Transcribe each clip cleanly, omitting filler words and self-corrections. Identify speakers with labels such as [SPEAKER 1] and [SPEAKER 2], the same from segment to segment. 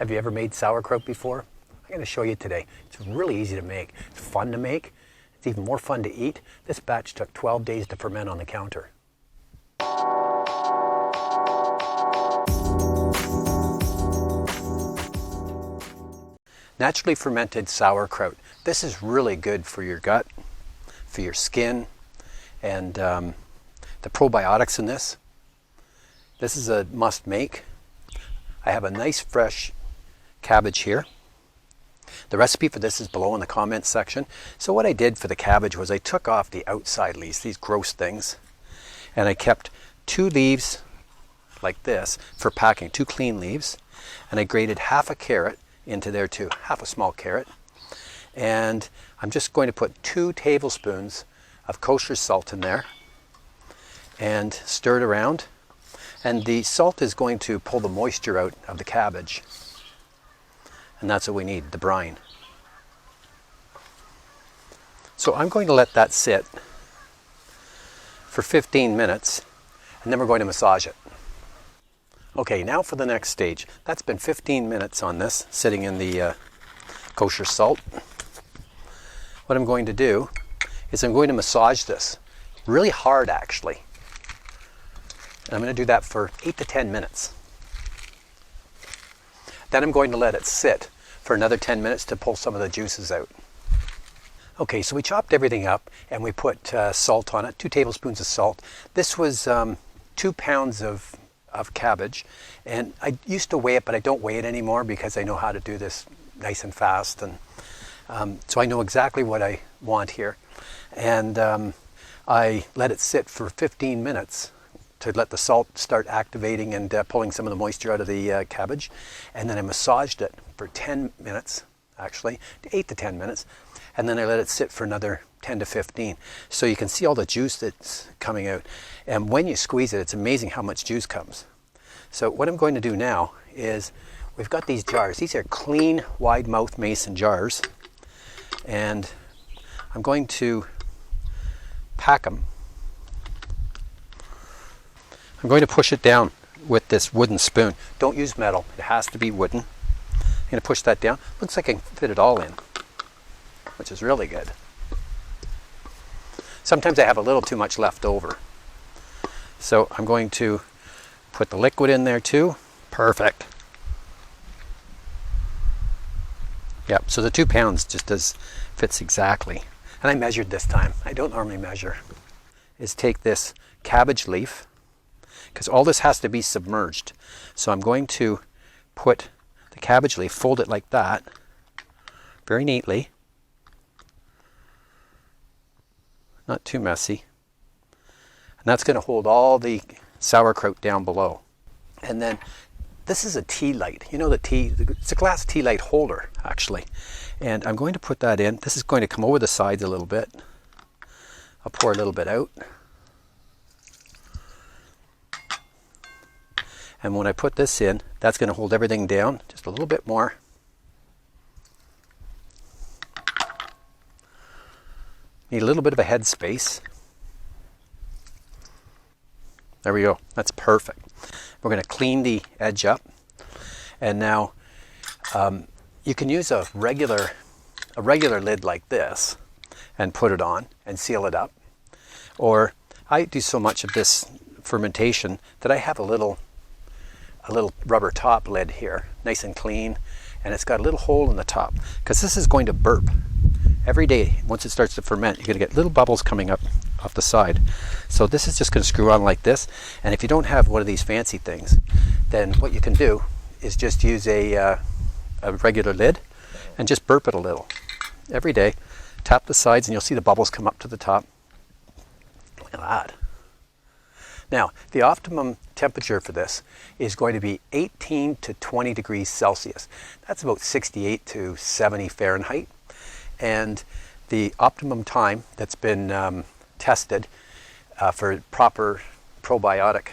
[SPEAKER 1] Have you ever made sauerkraut before? I'm going to show you today. It's really easy to make. It's fun to make. It's even more fun to eat. This batch took 12 days to ferment on the counter. Naturally fermented sauerkraut. This is really good for your gut, for your skin, and the probiotics in this. This is a must make. I have a nice fresh cabbage here. The recipe for this is below in the comments section. So what I did for the cabbage was I took off the outside leaves, these gross things, and I kept 2 leaves like this for packing, 2 clean leaves, and I grated half a carrot into there too, half a small carrot. And I'm just going to put 2 tablespoons of kosher salt in there and stir it around. And the salt is going to pull the moisture out of the cabbage. And that's what we need, the brine. So I'm going to let that sit for 15 minutes, and then we're going to massage it. Okay, now for the next stage. That's been 15 minutes on this, sitting in the kosher salt. What I'm going to do is I'm going to massage this really hard, actually. And I'm going to do that for 8 to 10 minutes. Then I'm going to let it sit for another 10 minutes to pull some of the juices out. Okay, so we chopped everything up and we put salt on it, 2 tablespoons of salt. This was 2 pounds of cabbage, and I used to weigh it, but I don't weigh it anymore because I know how to do this nice and fast, and so I know exactly what I want here. And I let it sit for 15 minutes to let the salt start activating and pulling some of the moisture out of the cabbage. And then I massaged it for 10 minutes, actually, 8 to 10 minutes. And then I let it sit for another 10 to 15. So you can see all the juice that's coming out. And when you squeeze it, it's amazing how much juice comes. So what I'm going to do now is, we've got these jars. These are clean, wide mouth mason jars. And I'm going to pack them. I'm going to push it down with this wooden spoon. Don't use metal, it has to be wooden. I'm going to push that down. Looks like I can fit it all in, which is really good. Sometimes I have a little too much left over. So I'm going to put the liquid in there too. Perfect. Yep, so the 2 pounds just fits exactly. And I measured this time. I don't normally measure. Is take this cabbage leaf, because all this has to be submerged. So I'm going to put the cabbage leaf, fold it like that, very neatly. Not too messy. And that's going to hold all the sauerkraut down below. And then this is a tea light. You know the tea, it's a glass tea light holder, actually. And I'm going to put that in. This is going to come over the sides a little bit. I'll pour a little bit out. And when I put this in, that's going to hold everything down just a little bit more. Need a little bit of a head space. There we go. That's perfect. We're going to clean the edge up. And now you can use a regular lid like this and put it on and seal it up. Or I do so much of this fermentation that I have a little rubber top lid here, nice and clean, and it's got a little hole in the top because this is going to burp every day. Once it starts to ferment, you're going to get little bubbles coming up off the side. So this is just going to screw on like this, and if you don't have one of these fancy things, then what you can do is just use a regular lid and just burp it a little every day. Tap the sides and you'll see the bubbles come up to the top. Look at that. Now, the optimum temperature for this is going to be 18 to 20 degrees Celsius. That's about 68 to 70 Fahrenheit. And the optimum time that's been tested for proper probiotic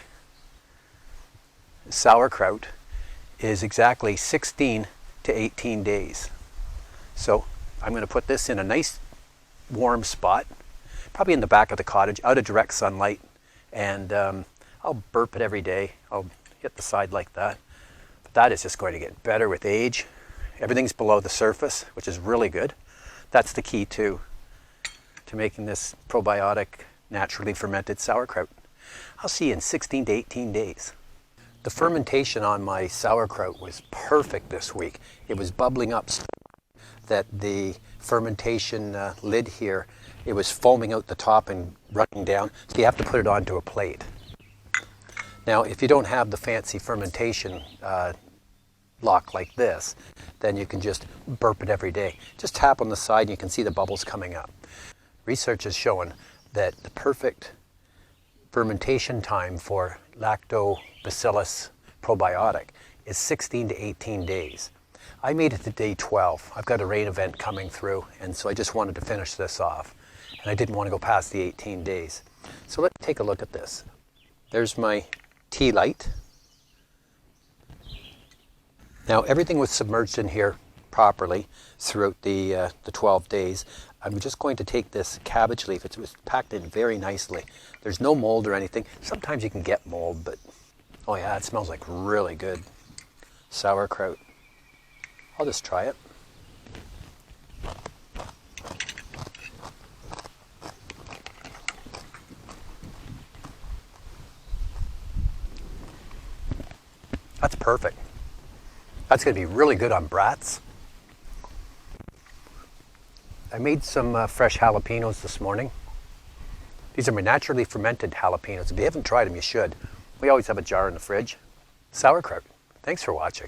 [SPEAKER 1] sauerkraut is exactly 16 to 18 days. So I'm going to put this in a nice warm spot, probably in the back of the cottage, out of direct sunlight. And I'll burp it every day. I'll hit the side like that. But That is just going to get better with age. Everything's below the surface, which is really good. That's the key to making this probiotic, naturally fermented sauerkraut. I'll see you in 16 to 18 days. The fermentation on my sauerkraut was perfect this week. It was bubbling up so that the fermentation lid here, it was foaming out the top and running down, so you have to put it onto a plate. Now, if you don't have the fancy fermentation lock like this, then you can just burp it every day. Just tap on the side and you can see the bubbles coming up. Research has shown that the perfect fermentation time for lacto bacillus probiotic is 16 to 18 days. I made it to day 12. I've got a rain event coming through, and so I just wanted to finish this off. And I didn't want to go past the 18 days. So let's take a look at this. There's my tea light. Now everything was submerged in here properly throughout the 12 days. I'm just going to take this cabbage leaf. It was packed in very nicely. There's no mold or anything. Sometimes you can get mold, but oh yeah, it smells like really good sauerkraut. I'll just try it. That's perfect. That's going to be really good on brats. I made some fresh jalapenos this morning. These are my naturally fermented jalapenos. If you haven't tried them, you should. We always have a jar in the fridge. Sauerkraut. Thanks for watching.